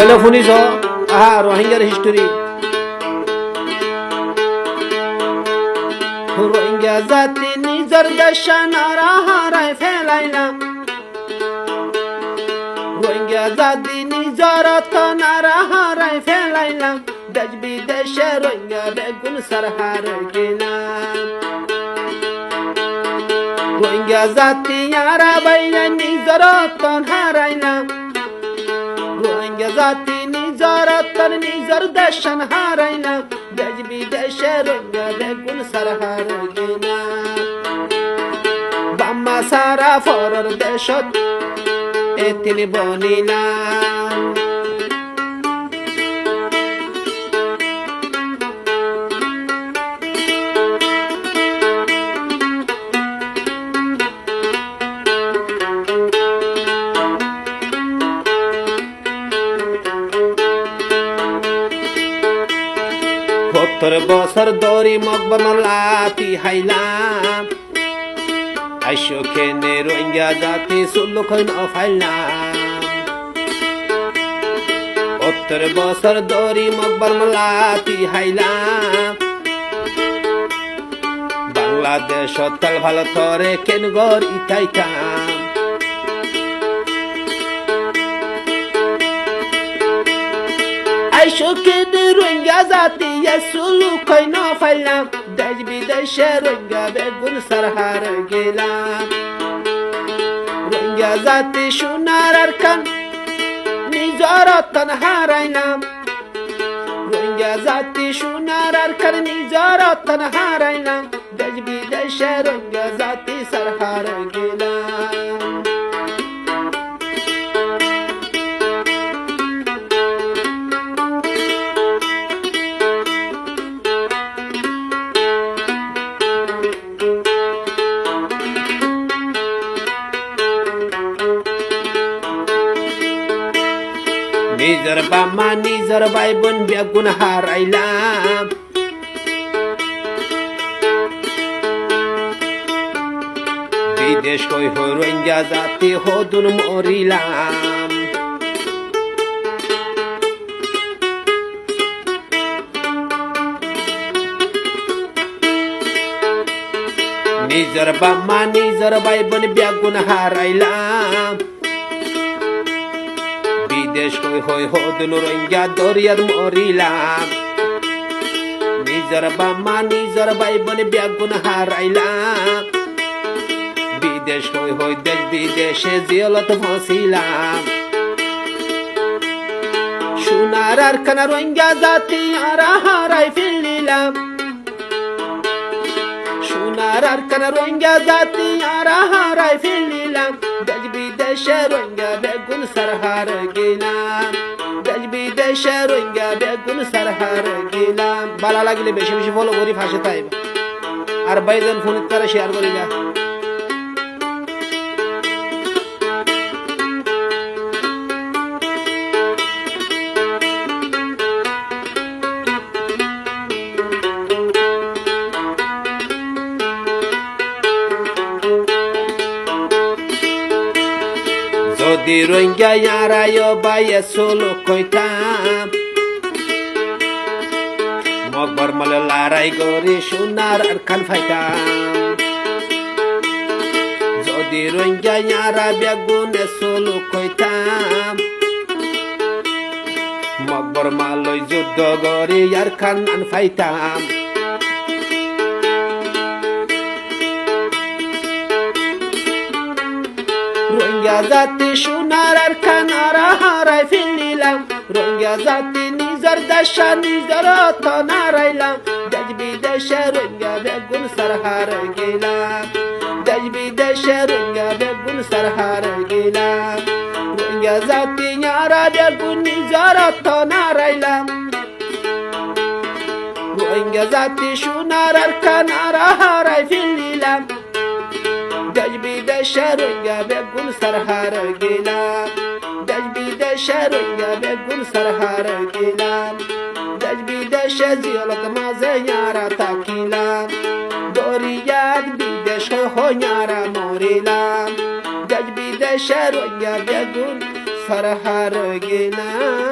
তাহলে শুনিছ রোহিঙ্গার হিস্টোরি। রোহিঙ্গা জাতি নিজের দেশ নারা হারায় ফেলাইলাম, রোহিঙ্গা জাতি নিজের নারা হারায় ফেলাইলাম, দেশ বিদেশে রোহিঙ্গা বেগুন সারহার গেলাম। রোহিঙ্গা জাতি আরা বাইলা নিজের হারাইলাম, রোহিঙ্গা জাতি নিজের নিজের দেশ হারাইলাম, দেশ বিদেশে রোহিঙ্গা বেগুন সারহার গেলাম। বাম্মা সারা ফরর দেশত এতিল বনিলাম। সত্তর বছর দরি মকবর লাতি হাইলাম, আইসো খেনে রোহিঙ্গা জাতি সুলুখন ফাইলাম। 70 বছর দরি মকবর লাতি হাইলাম, বাংলাদেশ তেল ভালো তরে কেন গর ইতাইতাম। আইসো খেনে রোহিঙ্গা জাতি সুলুখন ফাইলাম, দেশ বিদেশে রোহিঙ্গা বেগুন সারহার গেলাম। রোহিঙ্গা জাতি সোনার আরকান নিজর তন হারাইলাম, রোহিঙ্গা জাতি সোনার আরকান নিজর তন হারাইলাম, দেশ বিদেশে রোহিঙ্গা জাতি সারহার গেলাম। নিজের বাম্মা নিজের ভাই বোন বেগুন হারাইলাম, বিদেশ কই রোহিঙ্গা জাতি হদুন মরিলাম। নিজের বাম্মা নিজের ভাই বোন বেগুন হারাইলাম, বিদেশ কই হই হদুন রোহিঙ্গা দরিয়ার মরিলাম। নিজের বাম্মা নিজের ভাই বোন বেগুন হারাইলাম, বিদেশ কই হই দেশ বিদেশে জেলত ফসিলাম। সোনার আরকানা রোহিঙ্গা জাতি আরা হারাই ফেলিলাম, সোনার আরকানা রোহিঙ্গা জাতি আরা হারাই ফেলিলাম, দেশ বিদেশে রোহিঙ্গা বেগুন সারহার গেলাম, দেশ বিদেশে রোহিঙ্গা বেগুন সারহার গেলাম। ভালো লাগলে বেশি বেশি ফলো করি ফাঁসে তাই আর বাইজন ফোন করে শেয়ার করিলা। যদি রোহিঙ্গা ইয়ারায় বাইয়ে সোলো কইতাম, মকবর মলে লড়াই করে সোনার আরকান ফাইতাম। যদি রোহিঙ্গা ইয়ারা বেগুনে সোলো কইতাম, মকবর মালয় যুদ্ধ করে আরকান আন ফাইতাম। রোহিঙ্গা জাতি সোনার আরকান আরা হারাই ফেলিলাম, রোহিঙ্গা জাতি নিজের দেশ নিজের তন হারাইলাম, দেশ বিদেশে রোহিঙ্গা বেগুন সারহার গেলাম, দেশ বিদেশে রোহিঙ্গা বেগুন সারহার গেলাম। রোহিঙ্গা জাতি আরা বেগুন নিজের তন হারাইলাম, রোহিঙ্গা জাতি সোনার আরকান আরা হারাই ফেলিলাম, দেশ বিদেশে রোহিঙ্গা বেগুন সারহার গেলাম, দেশ বিদেশে রোহিঙ্গা বেগুন সারহার গেলাম, দেশ বিদেশে জিয়লত মাঝে ইয়ারা থাকিলাম, দরিয়াত বিদেশ হইয়ারা মরিলাম, দেশ বিদেশে রোহিঙ্গা বেগুন সারহার গেলাম।